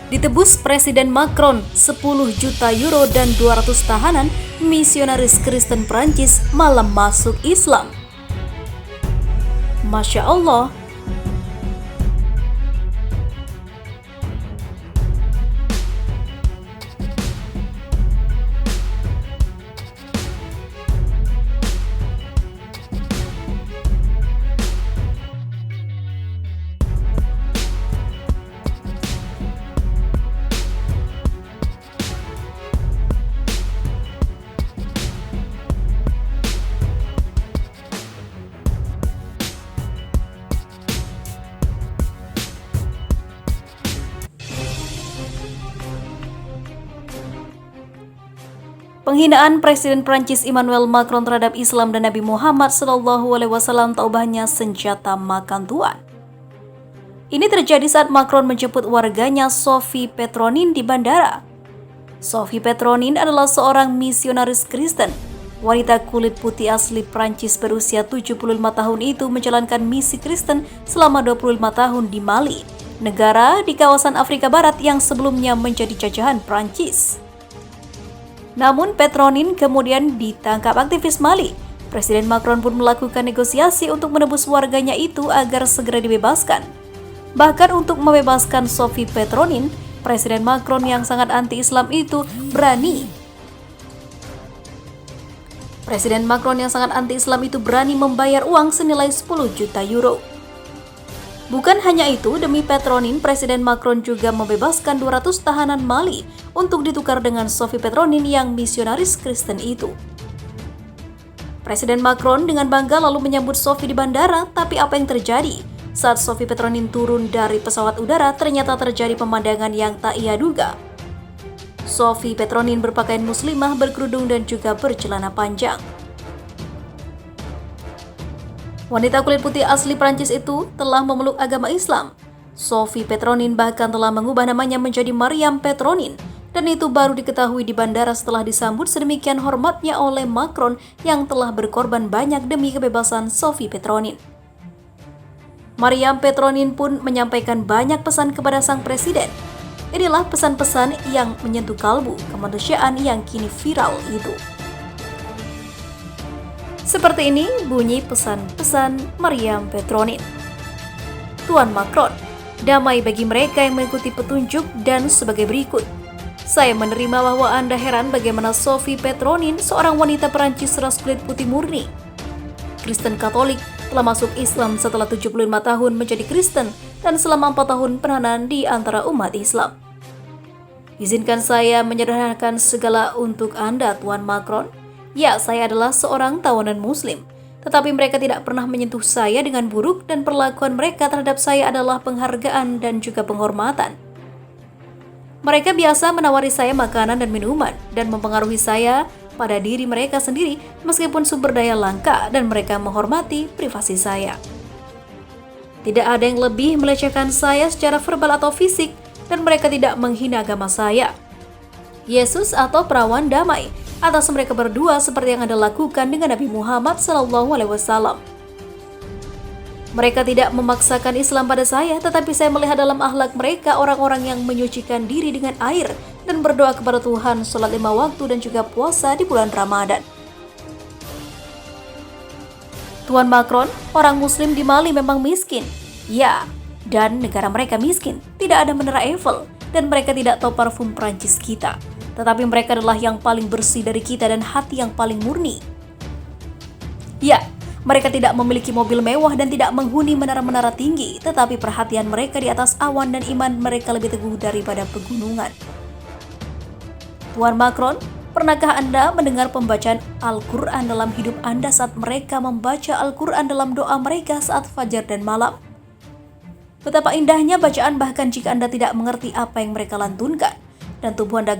Ditebus Presiden Macron 10 juta euro dan 200 tahanan, misionaris Kristen Prancis malam masuk Islam. Masya Allah. Penghinaan Presiden Prancis Emmanuel Macron terhadap Islam dan Nabi Muhammad SAW tak ubahnya senjata makan tuan. Ini terjadi saat Macron menjemput warganya Sophie Petronin di bandara. Sophie Petronin adalah seorang misionaris Kristen. Wanita kulit putih asli Prancis berusia 75 tahun itu menjalankan misi Kristen selama 25 tahun di Mali, negara di kawasan Afrika Barat yang sebelumnya menjadi jajahan Prancis. Namun Petronin kemudian ditangkap aktivis Mali. Presiden Macron pun melakukan negosiasi untuk menebus warganya itu agar segera dibebaskan. Bahkan untuk membebaskan Sophie Petronin, Presiden Macron yang sangat anti-Islam itu berani membayar uang senilai 10 juta euro. Bukan hanya itu, demi Petronin, Presiden Macron juga membebaskan 200 tahanan Mali untuk ditukar dengan Sophie Petronin yang misionaris Kristen itu. Presiden Macron dengan bangga lalu menyambut Sophie di bandara, tapi apa yang terjadi? Saat Sophie Petronin turun dari pesawat udara, ternyata terjadi pemandangan yang tak ia duga. Sophie Petronin berpakaian muslimah, berkerudung dan juga bercelana panjang. Wanita kulit putih asli Prancis itu telah memeluk agama Islam. Sophie Petronin bahkan telah mengubah namanya menjadi Mariam Petronin, dan itu baru diketahui di bandara setelah disambut sedemikian hormatnya oleh Macron yang telah berkorban banyak demi kebebasan Sophie Petronin. Mariam Petronin pun menyampaikan banyak pesan kepada sang presiden. Inilah pesan-pesan yang menyentuh kalbu kemanusiaan yang kini viral itu. Seperti ini bunyi pesan-pesan Mariam Petronin. Tuan Macron, damai bagi mereka yang mengikuti petunjuk dan sebagai berikut. Saya menerima bahwa Anda heran bagaimana Sophie Petronin, seorang wanita Perancis ras kulit putih murni, Kristen Katolik, telah masuk Islam setelah 75 tahun menjadi Kristen dan selama 4 tahun penahanan di antara umat Islam. Izinkan saya menyederhanakan segala untuk Anda, Tuan Macron. Ya, saya adalah seorang tawanan Muslim, tetapi mereka tidak pernah menyentuh saya dengan buruk dan perlakuan mereka terhadap saya adalah penghargaan dan juga penghormatan. Mereka biasa menawari saya makanan dan minuman dan mempengaruhi saya pada diri mereka sendiri meskipun sumber daya langka dan mereka menghormati privasi saya. Tidak ada yang lebih melecehkan saya secara verbal atau fisik dan mereka tidak menghina agama saya, Yesus atau perawan damai, atas mereka berdua seperti yang Anda lakukan dengan Nabi Muhammad SAW. Mereka tidak memaksakan Islam pada saya, tetapi saya melihat dalam akhlak mereka orang-orang yang menyucikan diri dengan air dan berdoa kepada Tuhan, sholat 5 waktu dan juga puasa di bulan Ramadan. Tuan Macron, orang Muslim di Mali memang miskin. Ya, dan negara mereka miskin, tidak ada menara Eiffel, dan mereka tidak tahu parfum Prancis kita. Tetapi mereka adalah yang paling bersih dari kita dan hati yang paling murni. Ya, mereka tidak memiliki mobil mewah dan tidak menghuni menara-menara tinggi, tetapi perhatian mereka di atas awan dan iman mereka lebih teguh daripada pegunungan. Tuan Macron, pernahkah Anda mendengar pembacaan Al-Quran dalam hidup Anda saat mereka membaca Al-Quran dalam doa mereka saat fajar dan malam? Betapa indahnya bacaan bahkan jika Anda tidak mengerti apa yang mereka lantunkan. Dan tubuh Anda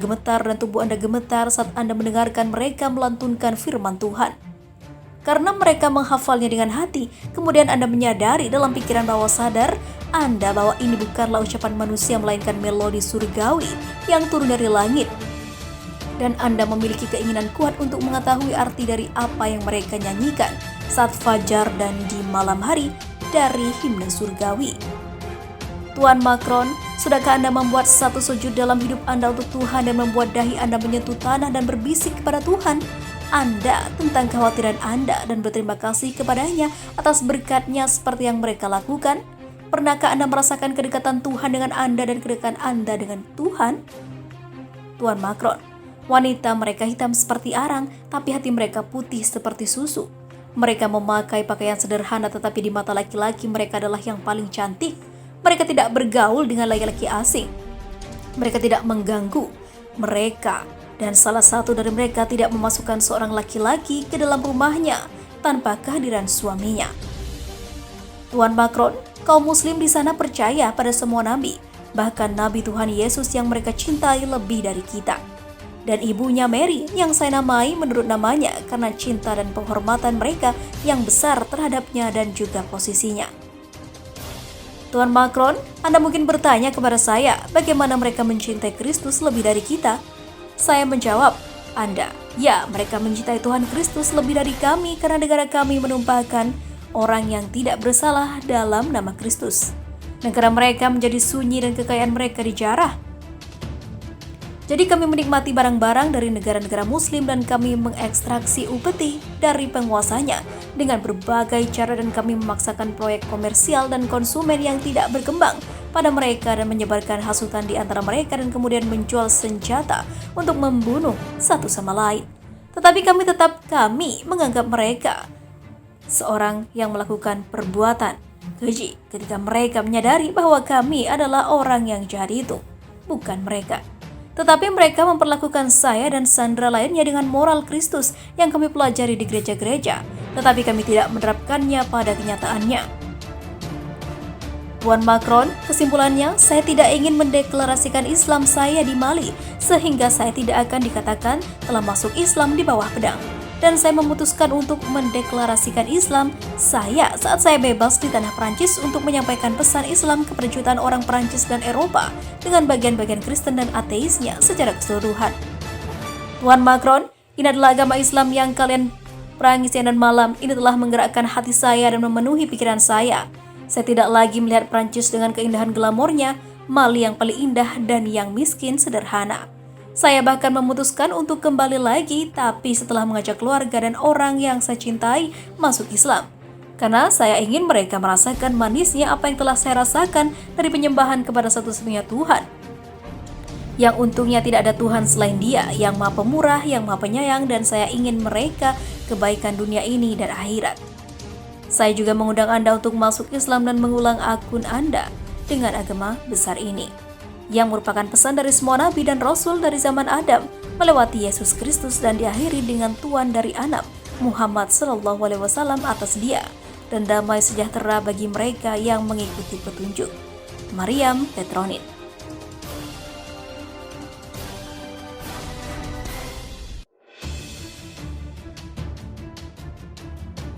gemetar saat Anda mendengarkan mereka melantunkan firman Tuhan. Karena mereka menghafalnya dengan hati, kemudian Anda menyadari dalam pikiran bawah sadar Anda bahwa ini bukanlah ucapan manusia melainkan melodi surgawi yang turun dari langit. Dan Anda memiliki keinginan kuat untuk mengetahui arti dari apa yang mereka nyanyikan saat fajar dan di malam hari dari himne surgawi. Tuan Macron, sudahkah Anda membuat satu sujud dalam hidup Anda untuk Tuhan dan membuat dahi Anda menyentuh tanah dan berbisik kepada Tuhan Anda tentang kekhawatiran Anda dan berterima kasih kepadanya atas berkat-Nya seperti yang mereka lakukan? Pernahkah Anda merasakan kedekatan Tuhan dengan Anda dan kedekatan Anda dengan Tuhan? Tuan Macron, wanita mereka hitam seperti arang, tapi hati mereka putih seperti susu. Mereka memakai pakaian sederhana, tetapi di mata laki-laki mereka adalah yang paling cantik. Mereka tidak bergaul dengan laki-laki asing. Mereka tidak mengganggu mereka, dan salah satu dari mereka tidak memasukkan seorang laki-laki ke dalam rumahnya tanpa kehadiran suaminya. Tuan Macron, kaum muslim di sana percaya pada semua nabi, bahkan Nabi Tuhan Yesus yang mereka cintai lebih dari kita. Dan ibunya Mary yang saya namai menurut namanya karena cinta dan penghormatan mereka yang besar terhadapnya dan juga posisinya. Tuan Macron, Anda mungkin bertanya kepada saya bagaimana mereka mencintai Kristus lebih dari kita. Saya menjawab, Anda, ya mereka mencintai Tuhan Kristus lebih dari kami karena negara kami menumpahkan orang yang tidak bersalah dalam nama Kristus. Negara mereka menjadi sunyi dan kekayaan mereka dijarah. Jadi kami menikmati barang-barang dari negara-negara muslim dan kami mengekstraksi upeti dari penguasanya dengan berbagai cara dan kami memaksakan proyek komersial dan konsumen yang tidak berkembang pada mereka dan menyebarkan hasutan di antara mereka dan kemudian menjual senjata untuk membunuh satu sama lain. Tetapi kami menganggap mereka seorang yang melakukan perbuatan keji ketika mereka menyadari bahwa kami adalah orang yang jahat itu, bukan mereka. Tetapi mereka memperlakukan saya dan sandera lainnya dengan moral Kristus yang kami pelajari di gereja-gereja, tetapi kami tidak menerapkannya pada kenyataannya. Tuan Macron, kesimpulannya, saya tidak ingin mendeklarasikan Islam saya di Mali, sehingga saya tidak akan dikatakan telah masuk Islam di bawah pedang. Dan saya memutuskan untuk mendeklarasikan Islam saya saat saya bebas di tanah Prancis untuk menyampaikan pesan Islam kepada jutaan orang Prancis dan Eropa dengan bagian-bagian Kristen dan ateisnya secara keseluruhan. Tuan Macron, ini adalah agama Islam yang kalian perangi siang dan malam. Ini telah menggerakkan hati saya dan memenuhi pikiran saya. Saya tidak lagi melihat Prancis dengan keindahan glamornya, Mali yang paling indah dan yang miskin sederhana. Saya bahkan memutuskan untuk kembali lagi, tapi setelah mengajak keluarga dan orang yang saya cintai masuk Islam. Karena saya ingin mereka merasakan manisnya apa yang telah saya rasakan dari penyembahan kepada satu-satunya Tuhan. Yang untungnya tidak ada Tuhan selain Dia, yang Maha Pemurah, yang Maha Penyayang, dan saya ingin mereka kebaikan dunia ini dan akhirat. Saya juga mengundang Anda untuk masuk Islam dan mengulang akun Anda dengan agama besar ini, yang merupakan pesan dari semua nabi dan rasul dari zaman Adam melewati Yesus Kristus dan diakhiri dengan Tuan dari Anak Muhammad SAW atas Dia, dan damai sejahtera bagi mereka yang mengikuti petunjuk. Maryam Petronit.